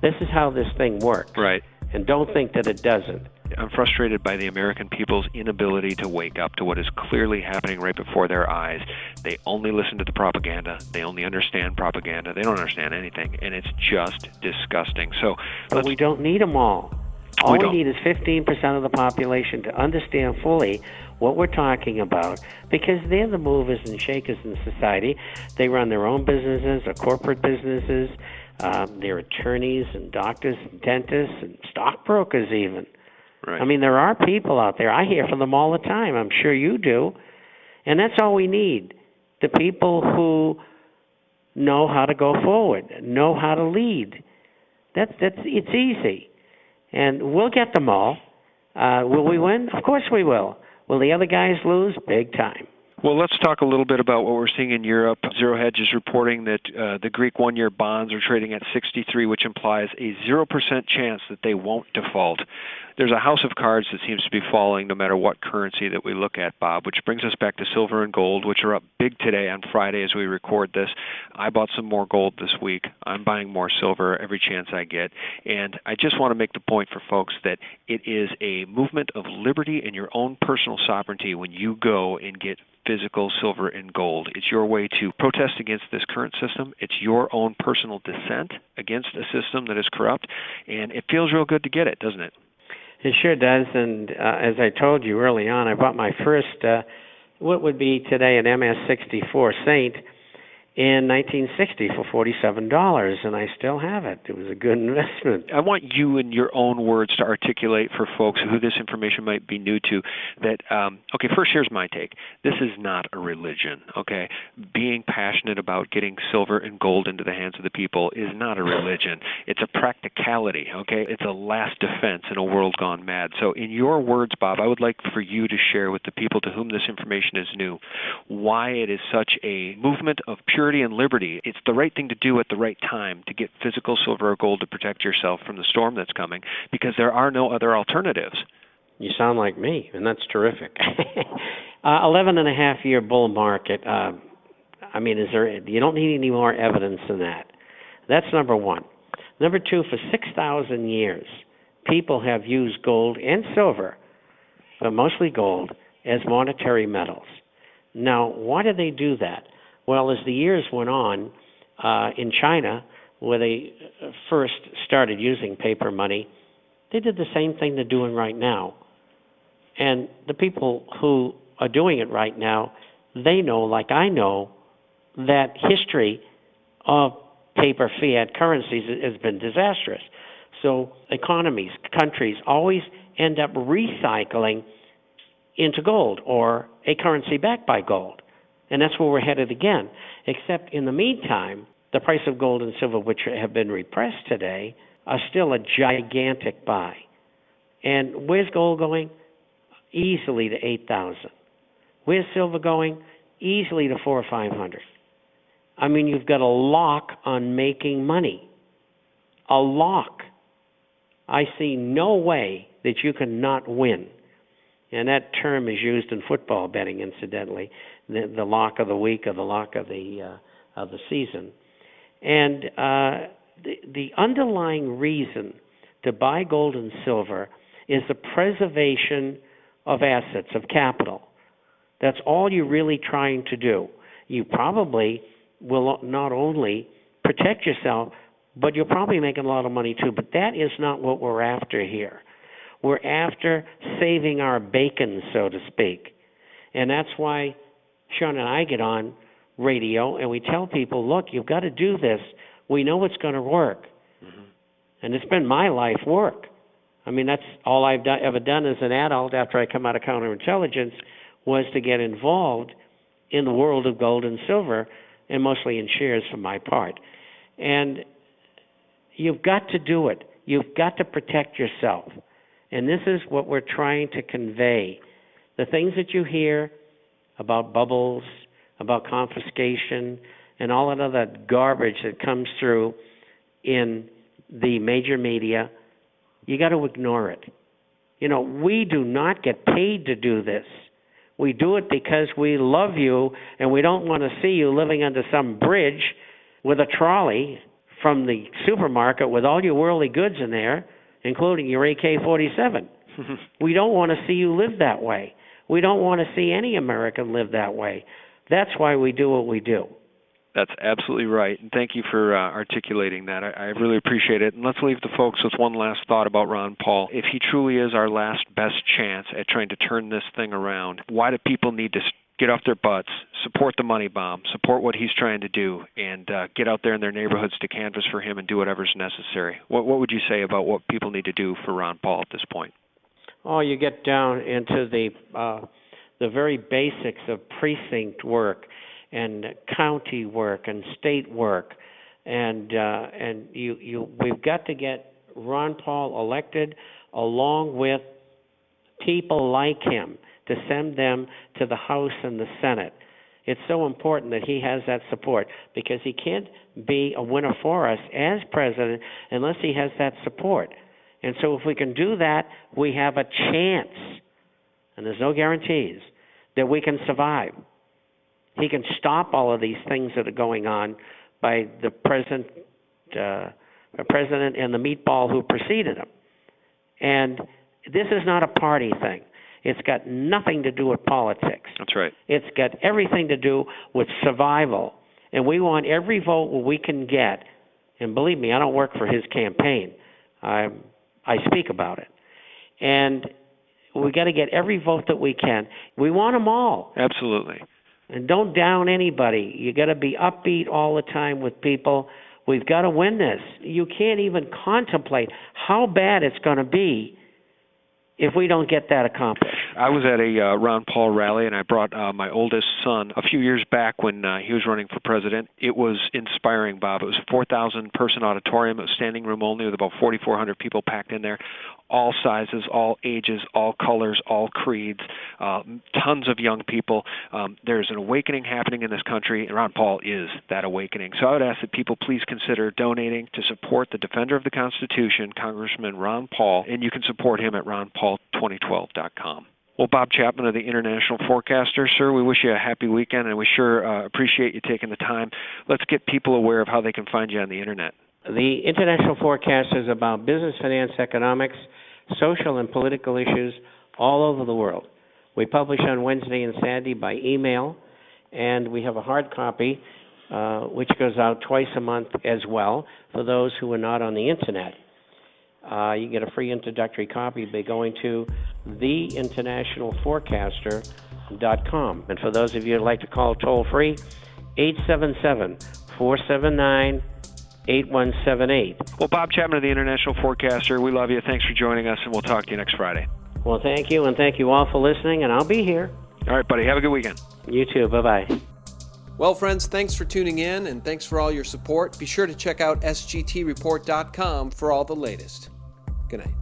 This is how this thing works. Right. And don't think that it doesn't. I'm frustrated by the American people's inability to wake up to what is clearly happening right before their eyes. They only listen to the propaganda. They only understand propaganda. They don't understand anything, and it's just disgusting. So, but we don't need them all. All we need is 15% of the population to understand fully what we're talking about, because they're the movers and shakers in society. They run their own businesses or corporate businesses. They're attorneys and doctors and dentists and stockbrokers even. Right. I mean, there are people out there. I hear from them all the time. I'm sure you do. And that's all we need. The people who know how to go forward, know how to lead. It's easy. And we'll get them all. Will we win? Of course we will. Will the other guys lose? Big time. Well, let's talk a little bit about what we're seeing in Europe. Zero Hedge is reporting that the Greek one-year bonds are trading at 63, which implies a 0% chance that they won't default. There's a house of cards that seems to be falling no matter what currency that we look at, Bob, which brings us back to silver and gold, which are up big today on Friday as we record this. I bought some more gold this week. I'm buying more silver every chance I get. And I just want to make the point for folks that it is a movement of liberty and your own personal sovereignty when you go and get physical silver and gold. It's your way to protest against this current system. It's your own personal dissent against a system that is corrupt, and it feels real good to get it, doesn't it? It sure does, and as I told you early on, I bought my first, what would be today an MS-64 Saint in 1960 for $47, and I still have it. It was a good investment. I want you in your own words to articulate for folks who this information might be new to that, okay, first here's my take. This is not a religion, okay? Being passionate about getting silver and gold into the hands of the people is not a religion. It's a practicality, okay? It's a last defense in a world gone mad. So in your words, Bob, I would like for you to share with the people to whom this information is new why it is such a movement of purity and liberty. It's the right thing to do at the right time to get physical silver or gold to protect yourself from the storm that's coming, because there are no other alternatives. You sound like me, and that's terrific. 11.5-year bull market. I mean, you don't need any more evidence than that. That's number one. Number two, for 6,000 years, people have used gold and silver, but mostly gold, as monetary metals. Now, why did they do that? Well, as the years went on, in China, where they first started using paper money, they did the same thing they're doing right now. And the people who are doing it right now, they know, like I know, that history of paper fiat currencies has been disastrous. So economies, countries always end up recycling into gold or a currency backed by gold. And that's where we're headed again. Except in the meantime, the price of gold and silver, which have been repressed today, are still a gigantic buy. And where's gold going? Easily to 8,000. Where's silver going? Easily to 400 or 500. I mean, you've got a lock on making money. A lock. I see no way that you can not win. And that term is used in football betting, incidentally, the lock of the week or the lock of the season. And the underlying reason to buy gold and silver is the preservation of assets, of capital. That's all you're really trying to do. You probably will not only protect yourself, but you'll probably make a lot of money too. But that is not what we're after here. We're after saving our bacon, so to speak. And that's why Sean and I get on radio and we tell people, look, you've got to do this. We know it's going to work. Mm-hmm. And it's been my life work. I mean, that's all I've ever done as an adult after I come out of counterintelligence was to get involved in the world of gold and silver, and mostly in shares for my part. And you've got to do it. You've got to protect yourself. And this is what we're trying to convey. The things that you hear about bubbles, about confiscation, and all that other garbage that comes through in the major media, you got to ignore it. You know, we do not get paid to do this. We do it because we love you and we don't want to see you living under some bridge with a trolley from the supermarket with all your worldly goods in there, including your AK-47. We don't want to see you live that way. We don't want to see any American live that way. That's why we do what we do. That's absolutely right, and thank you for articulating that. I really appreciate it. And let's leave the folks with one last thought about Ron Paul. If he truly is our last best chance at trying to turn this thing around, why do people need to get off their butts, support the money bomb, support what he's trying to do, and get out there in their neighborhoods to canvass for him and do whatever's necessary? What would you say about what people need to do for Ron Paul at this point? Oh, you get down into the very basics of precinct work and county work and state work, and we've got to get Ron Paul elected along with people like him to send them to the House and the Senate. It's so important that he has that support, because he can't be a winner for us as president unless he has that support. And so if we can do that, we have a chance, and there's no guarantees, that we can survive. He can stop all of these things that are going on by the president and the meatball who preceded him. And this is not a party thing. It's got nothing to do with politics. That's right. It's got everything to do with survival. And we want every vote we can get. And believe me, I don't work for his campaign. I speak about it. And we got to get every vote that we can. We want them all. Absolutely. And don't down anybody. You got to be upbeat all the time with people. We've got to win this. You can't even contemplate how bad it's going to be if we don't get that accomplished. I was at a Ron Paul rally, and I brought my oldest son a few years back when he was running for president. It was inspiring, Bob. It was a 4,000-person auditorium. It was standing room only with about 4,400 people packed in there, all sizes, all ages, all colors, all creeds, tons of young people. There's an awakening happening in this country, and Ron Paul is that awakening. So I would ask that people please consider donating to support the defender of the Constitution, Congressman Ron Paul, and you can support him at ronpaul2012.com. Well, Bob Chapman of the International Forecaster, sir, we wish you a happy weekend, and we sure appreciate you taking the time. Let's get people aware of how they can find you on the Internet. The International Forecaster is about business, finance, economics, social and political issues all over the world. We publish on Wednesday and Saturday by email, and we have a hard copy which goes out twice a month as well for those who are not on the Internet. You get a free introductory copy by going to theinternationalforecaster.com. And for those of you who'd like to call toll-free, 877-479-8178. Well, Bob Chapman of the International Forecaster, we love you. Thanks for joining us, and we'll talk to you next Friday. Well, thank you, and thank you all for listening, and I'll be here. All right, buddy. Have a good weekend. You too. Bye-bye. Well, friends, thanks for tuning in, and thanks for all your support. Be sure to check out sgtreport.com for all the latest. Good night.